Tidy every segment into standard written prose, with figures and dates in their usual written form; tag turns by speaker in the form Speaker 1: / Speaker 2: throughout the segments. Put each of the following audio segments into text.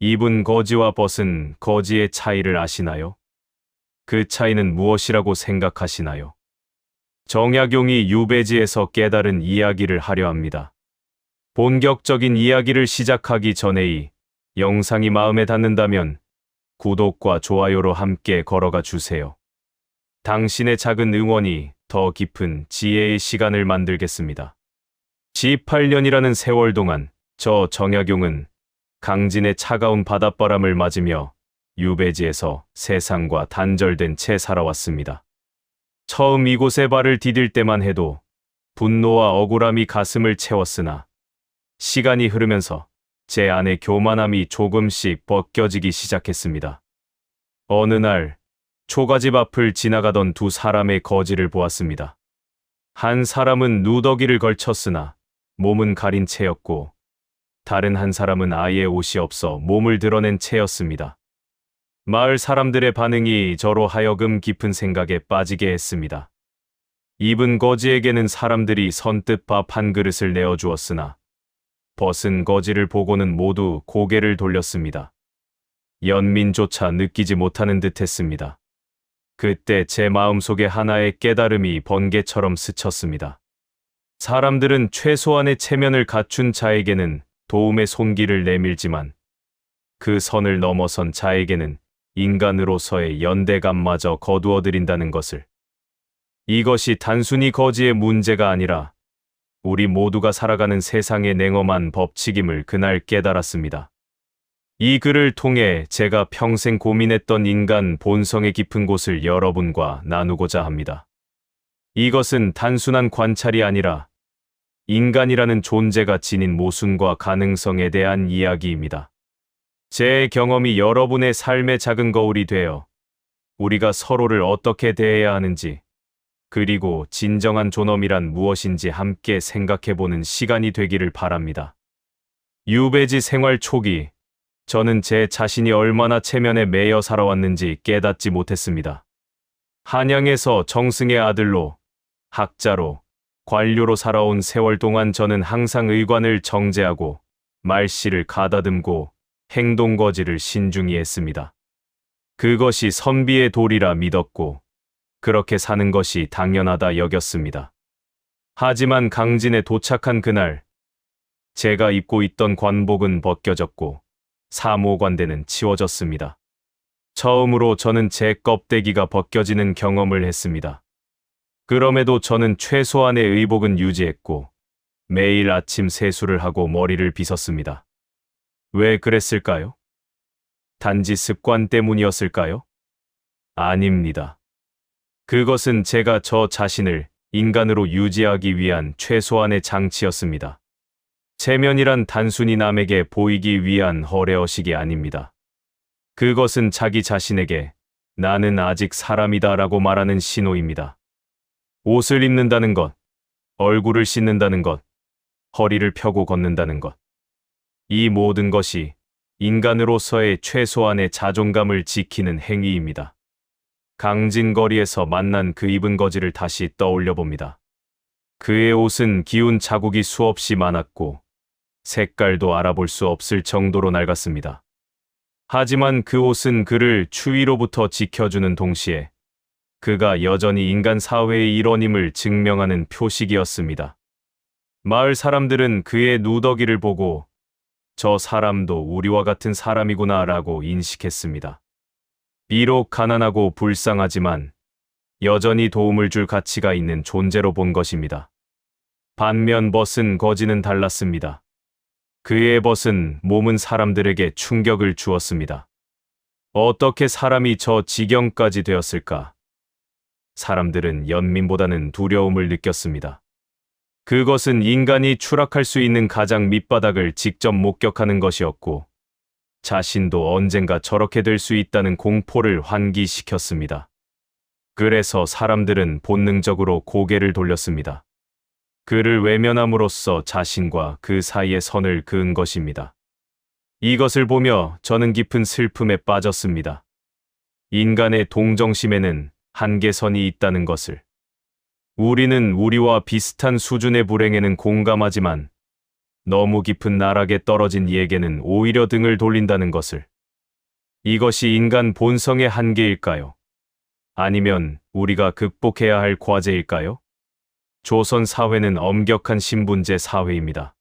Speaker 1: 입은 거지와 벗은 거지의 차이를 아시나요? 그 차이는 무엇이라고 생각하시나요? 정약용이 유배지에서 깨달은 이야기를 하려 합니다. 본격적인 이야기를 시작하기 전에 이 영상이 마음에 닿는다면 구독과 좋아요로 함께 걸어가 주세요. 당신의 작은 응원이 더 깊은 지혜의 시간을 만들겠습니다. 18년이라는 세월 동안 저 정약용은 강진의 차가운 바닷바람을 맞으며 유배지에서 세상과 단절된 채 살아왔습니다. 처음 이곳에 발을 디딜 때만 해도 분노와 억울함이 가슴을 채웠으나 시간이 흐르면서 제 안의 교만함이 조금씩 벗겨지기 시작했습니다. 어느 날 초가집 앞을 지나가던 두 사람의 거지를 보았습니다. 한 사람은 누더기를 걸쳤으나 몸은 가린 채였고 다른 한 사람은 아예 옷이 없어 몸을 드러낸 채였습니다. 마을 사람들의 반응이 저로 하여금 깊은 생각에 빠지게 했습니다. 입은 거지에게는 사람들이 선뜻 밥 한 그릇을 내어주었으나 벗은 거지를 보고는 모두 고개를 돌렸습니다. 연민조차 느끼지 못하는 듯했습니다. 그때 제 마음속에 하나의 깨달음이 번개처럼 스쳤습니다. 사람들은 최소한의 체면을 갖춘 자에게는 도움의 손길을 내밀지만 그 선을 넘어선 자에게는 인간으로서의 연대감마저 거두어들인다는 것을. 이것이 단순히 거지의 문제가 아니라 우리 모두가 살아가는 세상의 냉엄한 법칙임을 그날 깨달았습니다. 이 글을 통해 제가 평생 고민했던 인간 본성의 깊은 곳을 여러분과 나누고자 합니다. 이것은 단순한 관찰이 아니라 인간이라는 존재가 지닌 모순과 가능성에 대한 이야기입니다. 제 경험이 여러분의 삶의 작은 거울이 되어 우리가 서로를 어떻게 대해야 하는지, 그리고 진정한 존엄이란 무엇인지 함께 생각해보는 시간이 되기를 바랍니다. 유배지 생활 초기, 저는 제 자신이 얼마나 체면에 매여 살아왔는지 깨닫지 못했습니다. 한양에서 정승의 아들로, 학자로, 관료로 살아온 세월 동안 저는 항상 의관을 정제하고 말씨를 가다듬고 행동거지를 신중히 했습니다. 그것이 선비의 도리라 믿었고 그렇게 사는 것이 당연하다 여겼습니다. 하지만 강진에 도착한 그날 제가 입고 있던 관복은 벗겨졌고 사모관대는 치워졌습니다. 처음으로 저는 제 껍데기가 벗겨지는 경험을 했습니다. 그럼에도 저는 최소한의 의복은 유지했고 매일 아침 세수를 하고 머리를 빗었습니다. 왜 그랬을까요? 단지 습관 때문이었을까요? 아닙니다. 그것은 제가 저 자신을 인간으로 유지하기 위한 최소한의 장치였습니다. 체면이란 단순히 남에게 보이기 위한 허례허식이 아닙니다. 그것은 자기 자신에게 나는 아직 사람이다 라고 말하는 신호입니다. 옷을 입는다는 것, 얼굴을 씻는다는 것, 허리를 펴고 걷는다는 것. 이 모든 것이 인간으로서의 최소한의 자존감을 지키는 행위입니다. 강진거리에서 만난 그 입은 거지를 다시 떠올려 봅니다. 그의 옷은 기운 자국이 수없이 많았고 색깔도 알아볼 수 없을 정도로 낡았습니다. 하지만 그 옷은 그를 추위로부터 지켜주는 동시에 그가 여전히 인간 사회의 일원임을 증명하는 표식이었습니다. 마을 사람들은 그의 누더기를 보고 저 사람도 우리와 같은 사람이구나 라고 인식했습니다. 비록 가난하고 불쌍하지만 여전히 도움을 줄 가치가 있는 존재로 본 것입니다. 반면 벗은 거지는 달랐습니다. 그의 벗은 몸은 사람들에게 충격을 주었습니다. 어떻게 사람이 저 지경까지 되었을까? 사람들은 연민보다는 두려움을 느꼈습니다. 그것은 인간이 추락할 수 있는 가장 밑바닥을 직접 목격하는 것이었고 자신도 언젠가 저렇게 될 수 있다는 공포를 환기시켰습니다. 그래서 사람들은 본능적으로 고개를 돌렸습니다. 그를 외면함으로써 자신과 그 사이의 선을 그은 것입니다. 이것을 보며 저는 깊은 슬픔에 빠졌습니다. 인간의 동정심에는 한계선이 있다는 것을. 우리는 우리와 비슷한 수준의 불행에는 공감하지만 너무 깊은 나락에 떨어진 이에게는 오히려 등을 돌린다는 것을. 이것이 인간 본성의 한계일까요? 아니면 우리가 극복해야 할 과제일까요? 조선 사회는 엄격한 신분제 사회입니다.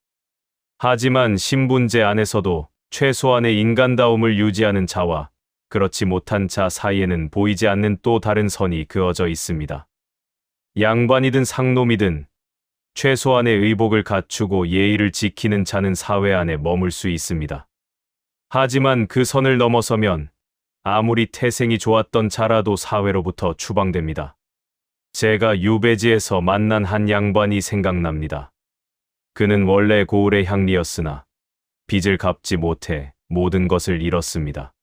Speaker 1: 하지만 신분제 안에서도 최소한의 인간다움을 유지하는 자와 그렇지 못한 자 사이에는 보이지 않는 또 다른 선이 그어져 있습니다. 양반이든 상놈이든 최소한의 의복을 갖추고 예의를 지키는 자는 사회 안에 머물 수 있습니다. 하지만 그 선을 넘어서면 아무리 태생이 좋았던 자라도 사회로부터 추방됩니다. 제가 유배지에서 만난 한 양반이 생각납니다. 그는 원래 고을의 향리였으나 빚을 갚지 못해 모든 것을 잃었습니다.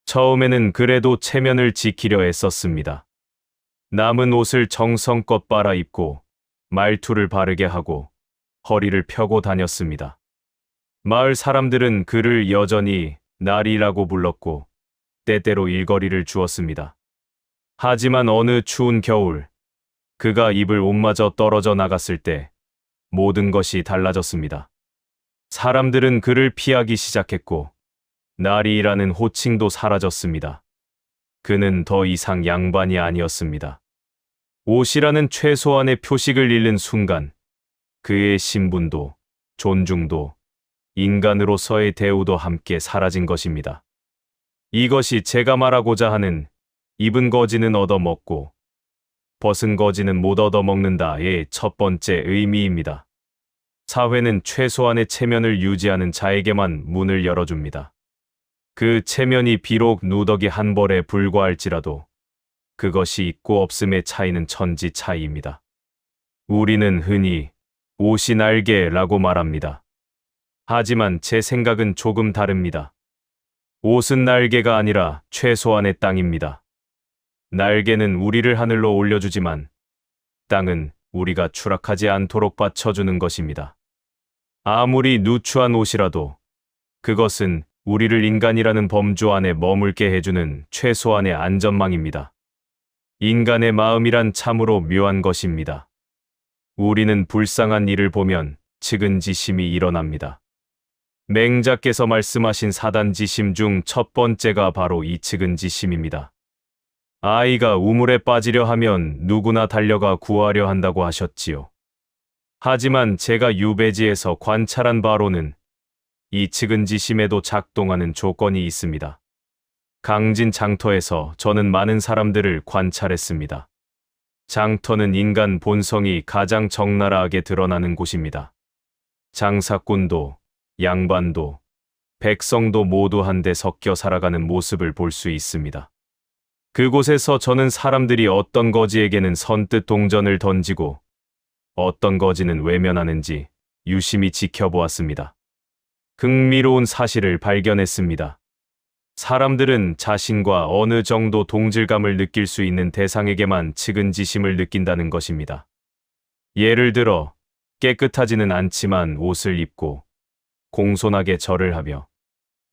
Speaker 1: 처음에는 그래도 체면을 지키려 애썼습니다. 남은 옷을 정성껏 빨아입고 말투를 바르게 하고 허리를 펴고 다녔습니다. 마을 사람들은 그를 여전히 나리라고 불렀고 때때로 일거리를 주었습니다. 하지만 어느 추운 겨울 그가 입을 옷마저 떨어져 나갔을 때 모든 것이 달라졌습니다. 사람들은 그를 피하기 시작했고 나리라는 호칭도 사라졌습니다. 그는 더 이상 양반이 아니었습니다. 옷이라는 최소한의 표식을 잃는 순간 그의 신분도 존중도 인간으로서의 대우도 함께 사라진 것입니다. 이것이 제가 말하고자 하는 입은 거지는 얻어먹고 벗은 거지는 못 얻어먹는다의 첫 번째 의미입니다. 사회는 최소한의 체면을 유지하는 자에게만 문을 열어줍니다. 그 체면이 비록 누더기 한 벌에 불과할지라도 그것이 있고 없음의 차이는 천지 차이입니다. 우리는 흔히 옷이 날개라고 말합니다. 하지만 제 생각은 조금 다릅니다. 옷은 날개가 아니라 최소한의 땅입니다. 날개는 우리를 하늘로 올려주지만 땅은 우리가 추락하지 않도록 받쳐주는 것입니다. 아무리 누추한 옷이라도 그것은 우리를 인간이라는 범주 안에 머물게 해주는 최소한의 안전망입니다. 인간의 마음이란 참으로 묘한 것입니다. 우리는 불쌍한 이를 보면 측은지심이 일어납니다. 맹자께서 말씀하신 사단지심 중 첫 번째가 바로 이 측은지심입니다. 아이가 우물에 빠지려 하면 누구나 달려가 구하려 한다고 하셨지요. 하지만 제가 유배지에서 관찰한 바로는 이 측은지심에도 작동하는 조건이 있습니다. 강진 장터에서 저는 많은 사람들을 관찰했습니다. 장터는 인간 본성이 가장 적나라하게 드러나는 곳입니다. 장사꾼도 양반도 백성도 모두 한데 섞여 살아가는 모습을 볼 수 있습니다. 그곳에서 저는 사람들이 어떤 거지에게는 선뜻 동전을 던지고 어떤 거지는 외면하는지 유심히 지켜보았습니다. 흥미로운 사실을 발견했습니다. 사람들은 자신과 어느 정도 동질감을 느낄 수 있는 대상에게만 측은지심을 느낀다는 것입니다. 예를 들어 깨끗하지는 않지만 옷을 입고 공손하게 절을 하며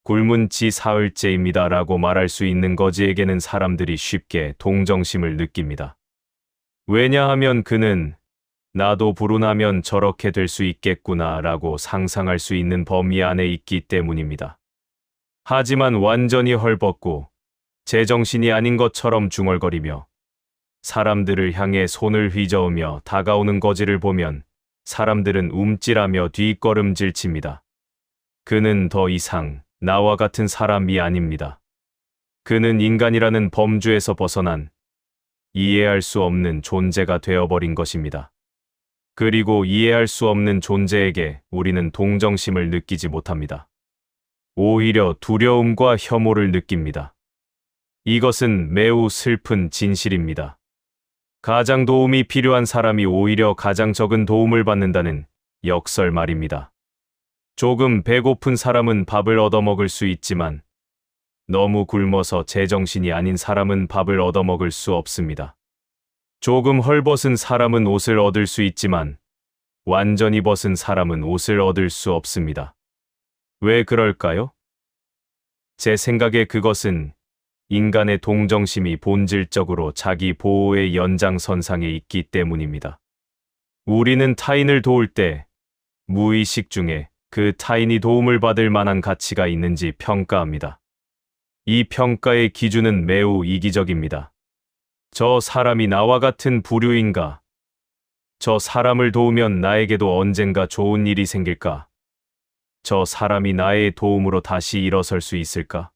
Speaker 1: 굶은 지 사흘째입니다 라고 말할 수 있는 거지에게는 사람들이 쉽게 동정심을 느낍니다. 왜냐하면 그는 나도 불운하면 저렇게 될 수 있겠구나 라고 상상할 수 있는 범위 안에 있기 때문입니다. 하지만 완전히 헐벗고 제정신이 아닌 것처럼 중얼거리며 사람들을 향해 손을 휘저으며 다가오는 거지를 보면 사람들은 움찔하며 뒷걸음질 칩니다. 그는 더 이상 나와 같은 사람이 아닙니다. 그는 인간이라는 범주에서 벗어난 이해할 수 없는 존재가 되어버린 것입니다. 그리고 이해할 수 없는 존재에게 우리는 동정심을 느끼지 못합니다. 오히려 두려움과 혐오를 느낍니다. 이것은 매우 슬픈 진실입니다. 가장 도움이 필요한 사람이 오히려 가장 적은 도움을 받는다는 역설 말입니다. 조금 배고픈 사람은 밥을 얻어먹을 수 있지만 너무 굶어서 제정신이 아닌 사람은 밥을 얻어먹을 수 없습니다. 조금 헐벗은 사람은 옷을 얻을 수 있지만 완전히 벗은 사람은 옷을 얻을 수 없습니다. 왜 그럴까요? 제 생각에 그것은 인간의 동정심이 본질적으로 자기 보호의 연장선상에 있기 때문입니다. 우리는 타인을 도울 때 무의식 중에 그 타인이 도움을 받을 만한 가치가 있는지 평가합니다. 이 평가의 기준은 매우 이기적입니다. 저 사람이 나와 같은 부류인가? 저 사람을 도우면 나에게도 언젠가 좋은 일이 생길까? 저 사람이 나의 도움으로 다시 일어설 수 있을까?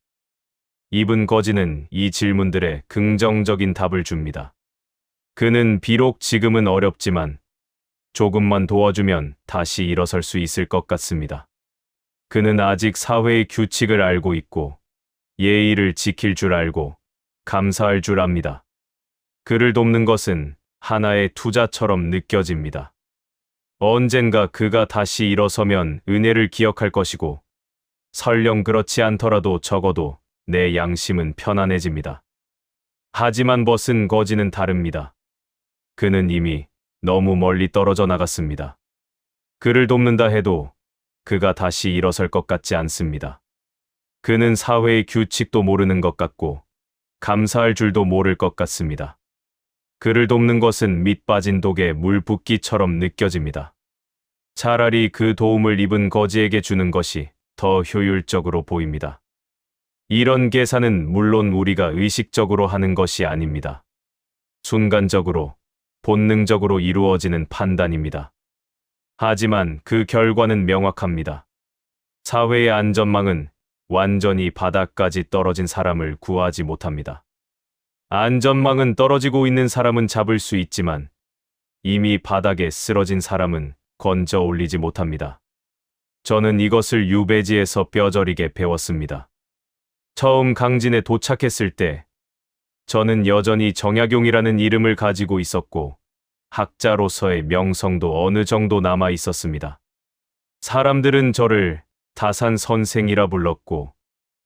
Speaker 1: 이분 거지는 이 질문들에 긍정적인 답을 줍니다. 그는 비록 지금은 어렵지만 조금만 도와주면 다시 일어설 수 있을 것 같습니다. 그는 아직 사회의 규칙을 알고 있고 예의를 지킬 줄 알고 감사할 줄 압니다. 그를 돕는 것은 하나의 투자처럼 느껴집니다. 언젠가 그가 다시 일어서면 은혜를 기억할 것이고 설령 그렇지 않더라도 적어도 내 양심은 편안해집니다. 하지만 벗은 거지는 다릅니다. 그는 이미 너무 멀리 떨어져 나갔습니다. 그를 돕는다 해도 그가 다시 일어설 것 같지 않습니다. 그는 사회의 규칙도 모르는 것 같고 감사할 줄도 모를 것 같습니다. 그를 돕는 것은 밑 빠진 독에 물 붓기처럼 느껴집니다. 차라리 그 도움을 입은 거지에게 주는 것이 더 효율적으로 보입니다. 이런 계산은 물론 우리가 의식적으로 하는 것이 아닙니다. 순간적으로, 본능적으로 이루어지는 판단입니다. 하지만 그 결과는 명확합니다. 사회의 안전망은 완전히 바닥까지 떨어진 사람을 구하지 못합니다. 안전망은 떨어지고 있는 사람은 잡을 수 있지만 이미 바닥에 쓰러진 사람은 건져 올리지 못합니다. 저는 이것을 유배지에서 뼈저리게 배웠습니다. 처음 강진에 도착했을 때 저는 여전히 정약용이라는 이름을 가지고 있었고 학자로서의 명성도 어느 정도 남아 있었습니다. 사람들은 저를 다산 선생이라 불렀고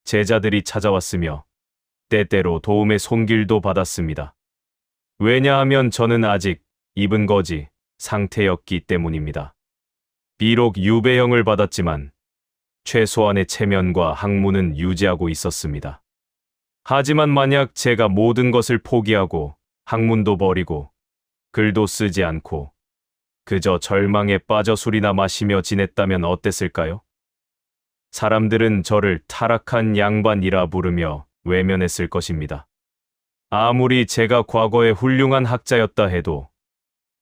Speaker 1: 제자들이 찾아왔으며 때때로 도움의 손길도 받았습니다. 왜냐하면 저는 아직 입은 거지 상태였기 때문입니다. 비록 유배형을 받았지만 최소한의 체면과 학문은 유지하고 있었습니다. 하지만 만약 제가 모든 것을 포기하고 학문도 버리고 글도 쓰지 않고 그저 절망에 빠져 술이나 마시며 지냈다면 어땠을까요? 사람들은 저를 타락한 양반이라 부르며 외면했을 것입니다. 아무리 제가 과거에 훌륭한 학자였다 해도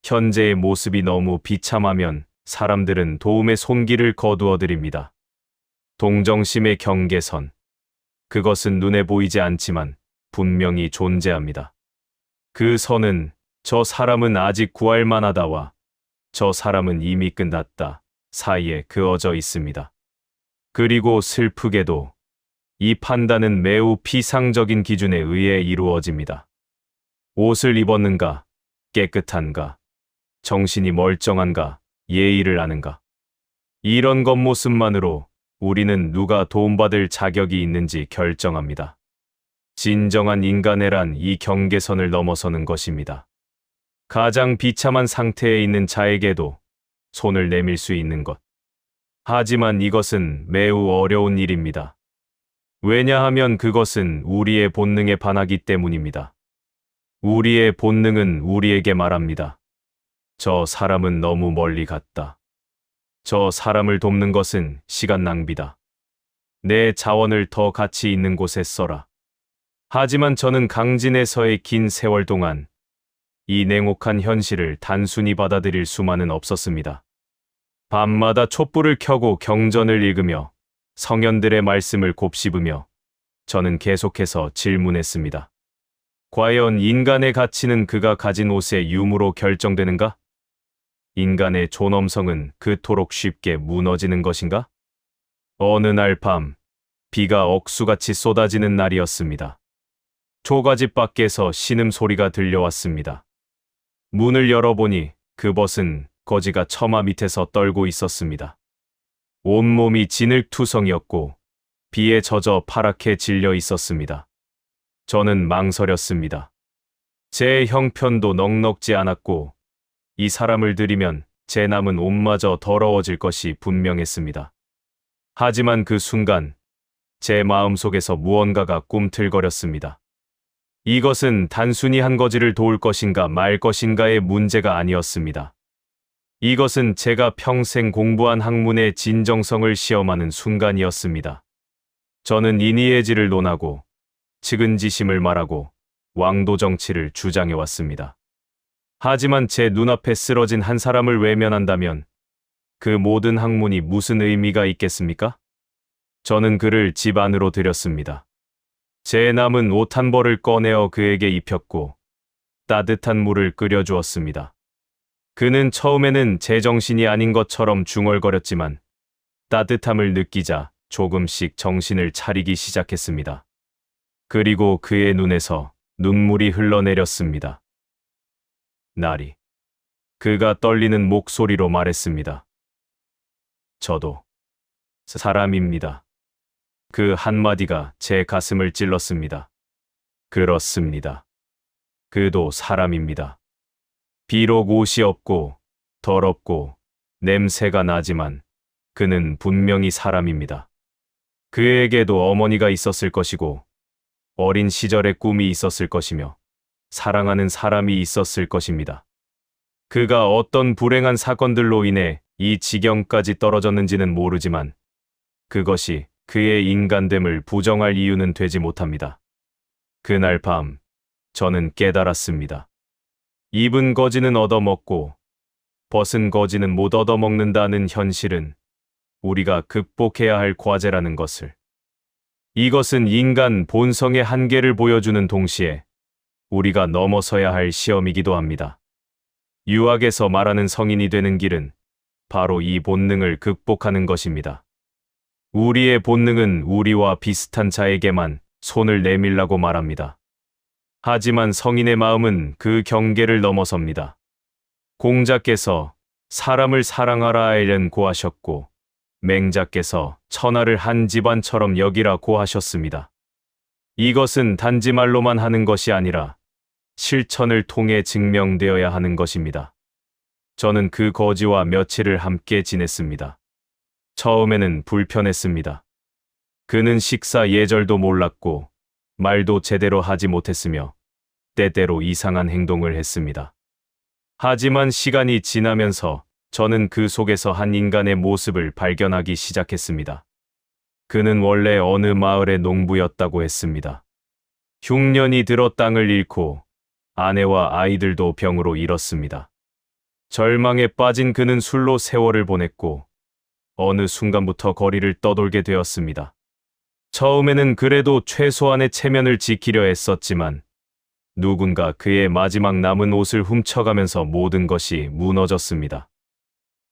Speaker 1: 현재의 모습이 너무 비참하면 사람들은 도움의 손길을 거두어드립니다. 동정심의 경계선. 그것은 눈에 보이지 않지만 분명히 존재합니다. 그 선은 저 사람은 아직 구할 만하다와 저 사람은 이미 끝났다 사이에 그어져 있습니다. 그리고 슬프게도 이 판단은 매우 피상적인 기준에 의해 이루어집니다. 옷을 입었는가, 깨끗한가, 정신이 멀쩡한가, 예의를 아는가. 이런 겉모습만으로 우리는 누가 도움받을 자격이 있는지 결정합니다. 진정한 인간애란 이 경계선을 넘어서는 것입니다. 가장 비참한 상태에 있는 자에게도 손을 내밀 수 있는 것. 하지만 이것은 매우 어려운 일입니다. 왜냐하면 그것은 우리의 본능에 반하기 때문입니다. 우리의 본능은 우리에게 말합니다. 저 사람은 너무 멀리 갔다. 저 사람을 돕는 것은 시간 낭비다. 내 자원을 더 가치 있는 곳에 써라. 하지만 저는 강진에서의 긴 세월 동안 이 냉혹한 현실을 단순히 받아들일 수만은 없었습니다. 밤마다 촛불을 켜고 경전을 읽으며 성현들의 말씀을 곱씹으며 저는 계속해서 질문했습니다. 과연 인간의 가치는 그가 가진 옷의 유무로 결정되는가? 인간의 존엄성은 그토록 쉽게 무너지는 것인가? 어느 날 밤, 비가 억수같이 쏟아지는 날이었습니다. 초가집 밖에서 신음소리가 들려왔습니다. 문을 열어보니 그 벗은 거지가 처마 밑에서 떨고 있었습니다. 온몸이 진흙투성이었고 비에 젖어 파랗게 질려 있었습니다. 저는 망설였습니다. 제 형편도 넉넉지 않았고 이 사람을 들이면 제 남은 옷마저 더러워질 것이 분명했습니다. 하지만 그 순간 제 마음속에서 무언가가 꿈틀거렸습니다. 이것은 단순히 한 거지를 도울 것인가 말 것인가의 문제가 아니었습니다. 이것은 제가 평생 공부한 학문의 진정성을 시험하는 순간이었습니다. 저는 인의의지를 논하고 측은지심을 말하고 왕도 정치를 주장해왔습니다. 하지만 제 눈앞에 쓰러진 한 사람을 외면한다면 그 모든 학문이 무슨 의미가 있겠습니까? 저는 그를 집 안으로 들였습니다. 제 남은 옷 한 벌을 꺼내어 그에게 입혔고 따뜻한 물을 끓여주었습니다. 그는 처음에는 제정신이 아닌 것처럼 중얼거렸지만 따뜻함을 느끼자 조금씩 정신을 차리기 시작했습니다. 그리고 그의 눈에서 눈물이 흘러내렸습니다. 나리. 그가 떨리는 목소리로 말했습니다. 저도 사람입니다. 그 한마디가 제 가슴을 찔렀습니다. 그렇습니다. 그도 사람입니다. 비록 옷이 없고 더럽고 냄새가 나지만 그는 분명히 사람입니다. 그에게도 어머니가 있었을 것이고 어린 시절의 꿈이 있었을 것이며 사랑하는 사람이 있었을 것입니다. 그가 어떤 불행한 사건들로 인해 이 지경까지 떨어졌는지는 모르지만 그것이 그의 인간됨을 부정할 이유는 되지 못합니다. 그날 밤 저는 깨달았습니다. 입은 거지는 얻어먹고 벗은 거지는 못 얻어먹는다는 현실은 우리가 극복해야 할 과제라는 것을. 이것은 인간 본성의 한계를 보여주는 동시에 우리가 넘어서야 할 시험이기도 합니다. 유학에서 말하는 성인이 되는 길은 바로 이 본능을 극복하는 것입니다. 우리의 본능은 우리와 비슷한 자에게만 손을 내밀라고 말합니다. 하지만 성인의 마음은 그 경계를 넘어섭니다. 공자께서 사람을 사랑하라 이런 고하셨고 맹자께서 천하를 한 집안처럼 여기라고 하셨습니다. 이것은 단지 말로만 하는 것이 아니라 실천을 통해 증명되어야 하는 것입니다. 저는 그 거지와 며칠을 함께 지냈습니다. 처음에는 불편했습니다. 그는 식사 예절도 몰랐고 말도 제대로 하지 못했으며 때때로 이상한 행동을 했습니다. 하지만 시간이 지나면서 저는 그 속에서 한 인간의 모습을 발견하기 시작했습니다. 그는 원래 어느 마을의 농부였다고 했습니다. 흉년이 들어 땅을 잃고 아내와 아이들도 병으로 잃었습니다. 절망에 빠진 그는 술로 세월을 보냈고 어느 순간부터 거리를 떠돌게 되었습니다. 처음에는 그래도 최소한의 체면을 지키려 했었지만 누군가 그의 마지막 남은 옷을 훔쳐가면서 모든 것이 무너졌습니다.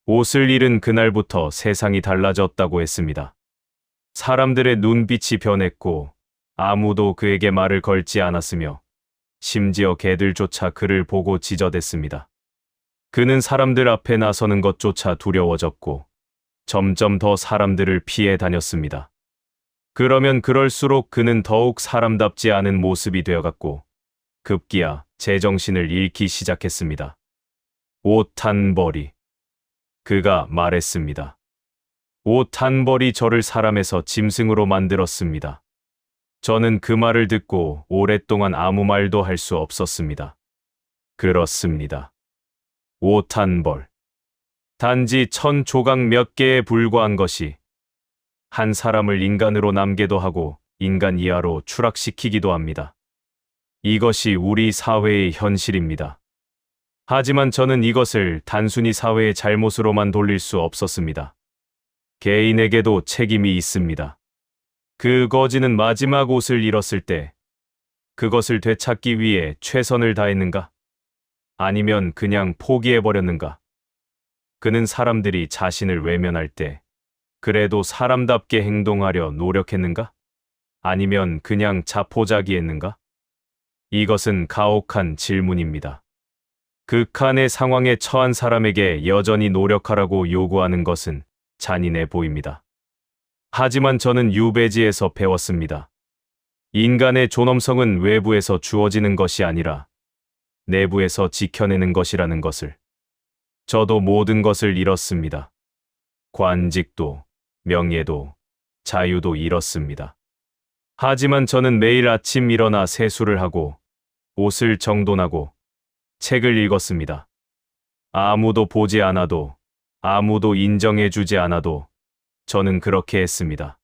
Speaker 1: 옷을 잃은 그날부터 세상이 달라졌다고 했습니다. 사람들의 눈빛이 변했고 아무도 그에게 말을 걸지 않았으며 심지어 개들조차 그를 보고 지저댔습니다. 그는 사람들 앞에 나서는 것조차 두려워졌고 점점 더 사람들을 피해 다녔습니다. 그러면 그럴수록 그는 더욱 사람답지 않은 모습이 되어갔고 급기야 제정신을 잃기 시작했습니다. 옷 한 벌이. 그가 말했습니다. 옷 한 벌이 저를 사람에서 짐승으로 만들었습니다. 저는 그 말을 듣고 오랫동안 아무 말도 할 수 없었습니다. 그렇습니다. 옷 한 벌. 단지 1000조각 몇 개에 불과한 것이 한 사람을 인간으로 남게도 하고 인간 이하로 추락시키기도 합니다. 이것이 우리 사회의 현실입니다. 하지만 저는 이것을 단순히 사회의 잘못으로만 돌릴 수 없었습니다. 개인에게도 책임이 있습니다. 그 거지는 마지막 옷을 잃었을 때 그것을 되찾기 위해 최선을 다했는가? 아니면 그냥 포기해버렸는가? 그는 사람들이 자신을 외면할 때 그래도 사람답게 행동하려 노력했는가? 아니면 그냥 자포자기했는가? 이것은 가혹한 질문입니다. 극한의 상황에 처한 사람에게 여전히 노력하라고 요구하는 것은 잔인해 보입니다. 하지만 저는 유배지에서 배웠습니다. 인간의 존엄성은 외부에서 주어지는 것이 아니라 내부에서 지켜내는 것이라는 것을. 저도 모든 것을 잃었습니다. 관직도, 명예도, 자유도 잃었습니다. 하지만 저는 매일 아침 일어나 세수를 하고 옷을 정돈하고 책을 읽었습니다. 아무도 보지 않아도, 아무도 인정해주지 않아도 저는 그렇게 했습니다.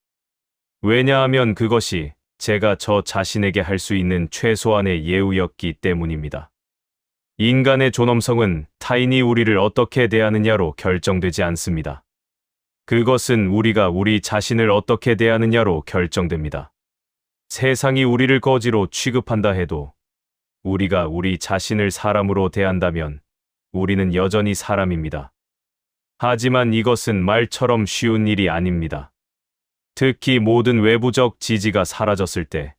Speaker 1: 왜냐하면 그것이 제가 저 자신에게 할 수 있는 최소한의 예우였기 때문입니다. 인간의 존엄성은 타인이 우리를 어떻게 대하느냐로 결정되지 않습니다. 그것은 우리가 우리 자신을 어떻게 대하느냐로 결정됩니다. 세상이 우리를 거지로 취급한다 해도 우리가 우리 자신을 사람으로 대한다면 우리는 여전히 사람입니다. 하지만 이것은 말처럼 쉬운 일이 아닙니다. 특히 모든 외부적 지지가 사라졌을 때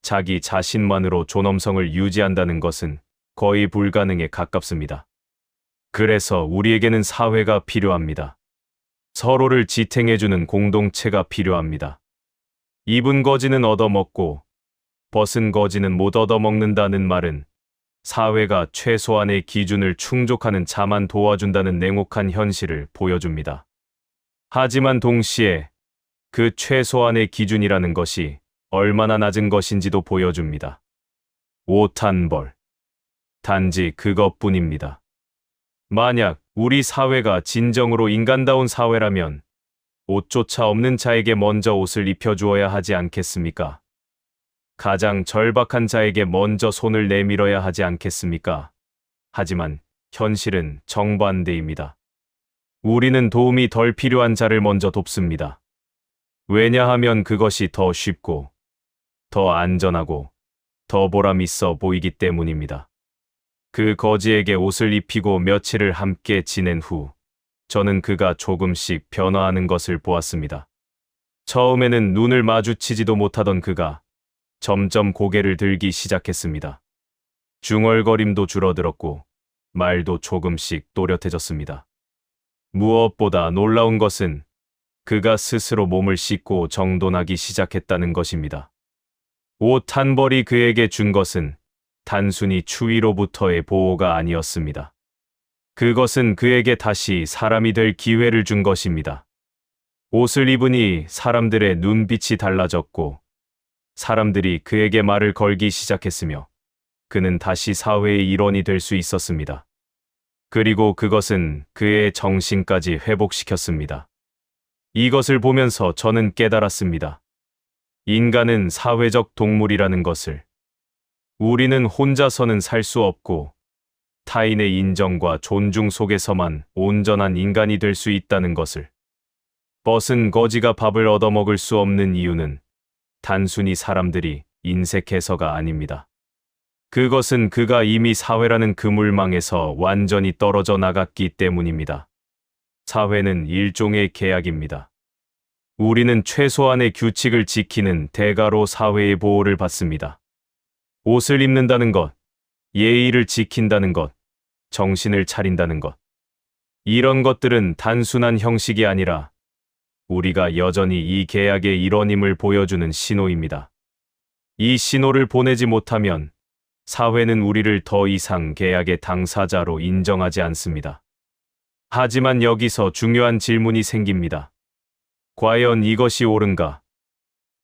Speaker 1: 자기 자신만으로 존엄성을 유지한다는 것은 거의 불가능에 가깝습니다. 그래서 우리에게는 사회가 필요합니다. 서로를 지탱해주는 공동체가 필요합니다. 입은 거지는 얻어먹고 벗은 거지는 못 얻어먹는다는 말은 사회가 최소한의 기준을 충족하는 자만 도와준다는 냉혹한 현실을 보여줍니다. 하지만 동시에 그 최소한의 기준이라는 것이 얼마나 낮은 것인지도 보여줍니다. 옷 한 벌. 단지 그것뿐입니다. 만약 우리 사회가 진정으로 인간다운 사회라면 옷조차 없는 자에게 먼저 옷을 입혀주어야 하지 않겠습니까? 가장 절박한 자에게 먼저 손을 내밀어야 하지 않겠습니까? 하지만 현실은 정반대입니다. 우리는 도움이 덜 필요한 자를 먼저 돕습니다. 왜냐하면 그것이 더 쉽고, 더 안전하고, 더 보람 있어 보이기 때문입니다. 그 거지에게 옷을 입히고 며칠을 함께 지낸 후, 저는 그가 조금씩 변화하는 것을 보았습니다. 처음에는 눈을 마주치지도 못하던 그가 점점 고개를 들기 시작했습니다. 중얼거림도 줄어들었고 말도 조금씩 또렷해졌습니다. 무엇보다 놀라운 것은 그가 스스로 몸을 씻고 정돈하기 시작했다는 것입니다. 옷 한 벌이 그에게 준 것은 단순히 추위로부터의 보호가 아니었습니다. 그것은 그에게 다시 사람이 될 기회를 준 것입니다. 옷을 입으니 사람들의 눈빛이 달라졌고 사람들이 그에게 말을 걸기 시작했으며 그는 다시 사회의 일원이 될 수 있었습니다. 그리고 그것은 그의 정신까지 회복시켰습니다. 이것을 보면서 저는 깨달았습니다. 인간은 사회적 동물이라는 것을. 우리는 혼자서는 살 수 없고 타인의 인정과 존중 속에서만 온전한 인간이 될 수 있다는 것을. 벗은 거지가 밥을 얻어먹을 수 없는 이유는 단순히 사람들이 인색해서가 아닙니다. 그것은 그가 이미 사회라는 그물망에서 완전히 떨어져 나갔기 때문입니다. 사회는 일종의 계약입니다. 우리는 최소한의 규칙을 지키는 대가로 사회의 보호를 받습니다. 옷을 입는다는 것, 예의를 지킨다는 것, 정신을 차린다는 것. 이런 것들은 단순한 형식이 아니라 우리가 여전히 이 계약의 일원임을 보여주는 신호입니다. 이 신호를 보내지 못하면 사회는 우리를 더 이상 계약의 당사자로 인정하지 않습니다. 하지만 여기서 중요한 질문이 생깁니다. 과연 이것이 옳은가?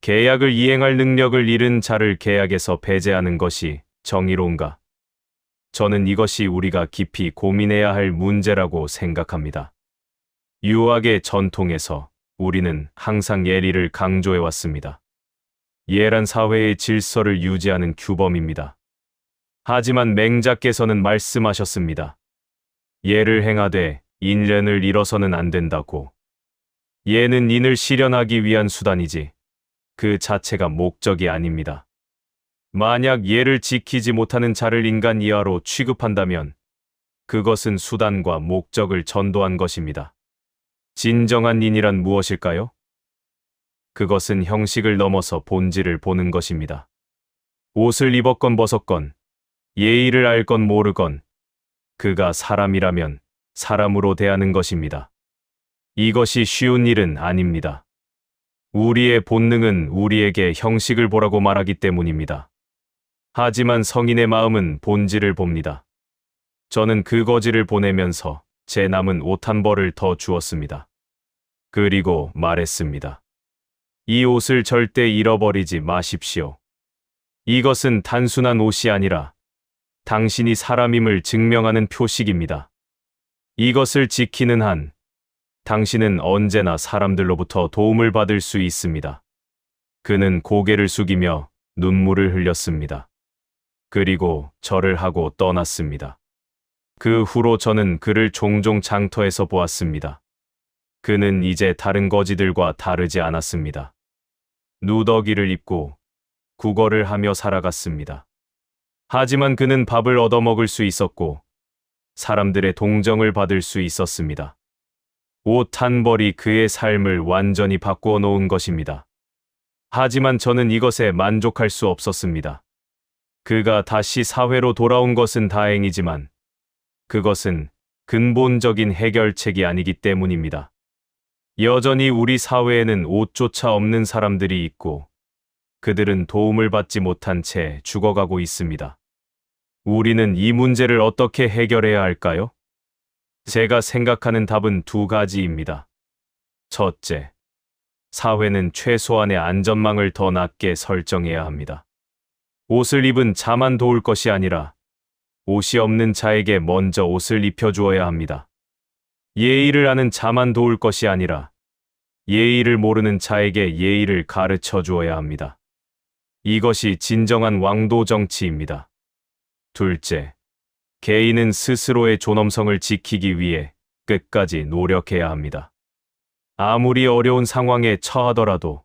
Speaker 1: 계약을 이행할 능력을 잃은 자를 계약에서 배제하는 것이 정의로운가? 저는 이것이 우리가 깊이 고민해야 할 문제라고 생각합니다. 유학의 전통에서 우리는 항상 예리를 강조해왔습니다. 예란 사회의 질서를 유지하는 규범입니다. 하지만 맹자께서는 말씀하셨습니다. 예를 행하되 인연을 잃어서는 안 된다고. 예는 인을 실현하기 위한 수단이지 그 자체가 목적이 아닙니다. 만약 예를 지키지 못하는 자를 인간 이하로 취급한다면 그것은 수단과 목적을 전도한 것입니다. 진정한 인이란 무엇일까요? 그것은 형식을 넘어서 본질을 보는 것입니다. 옷을 입었건 벗었건, 예의를 알건 모르건, 그가 사람이라면 사람으로 대하는 것입니다. 이것이 쉬운 일은 아닙니다. 우리의 본능은 우리에게 형식을 보라고 말하기 때문입니다. 하지만 성인의 마음은 본질을 봅니다. 저는 그 거지를 보내면서 제 남은 옷 한 벌을 더 주었습니다. 그리고 말했습니다. 이 옷을 절대 잃어버리지 마십시오. 이것은 단순한 옷이 아니라 당신이 사람임을 증명하는 표식입니다. 이것을 지키는 한, 당신은 언제나 사람들로부터 도움을 받을 수 있습니다. 그는 고개를 숙이며 눈물을 흘렸습니다. 그리고 절을 하고 떠났습니다. 그 후로 저는 그를 종종 장터에서 보았습니다. 그는 이제 다른 거지들과 다르지 않았습니다. 누더기를 입고 구걸을 하며 살아갔습니다. 하지만 그는 밥을 얻어먹을 수 있었고 사람들의 동정을 받을 수 있었습니다. 옷 한 벌이 그의 삶을 완전히 바꾸어 놓은 것입니다. 하지만 저는 이것에 만족할 수 없었습니다. 그가 다시 사회로 돌아온 것은 다행이지만 그것은 근본적인 해결책이 아니기 때문입니다. 여전히 우리 사회에는 옷조차 없는 사람들이 있고 그들은 도움을 받지 못한 채 죽어가고 있습니다. 우리는 이 문제를 어떻게 해결해야 할까요? 제가 생각하는 답은 두 가지입니다. 첫째, 사회는 최소한의 안전망을 더 낮게 설정해야 합니다. 옷을 입은 자만 도울 것이 아니라 옷이 없는 자에게 먼저 옷을 입혀주어야 합니다. 예의를 아는 자만 도울 것이 아니라 예의를 모르는 자에게 예의를 가르쳐 주어야 합니다. 이것이 진정한 왕도 정치입니다. 둘째, 개인은 스스로의 존엄성을 지키기 위해 끝까지 노력해야 합니다. 아무리 어려운 상황에 처하더라도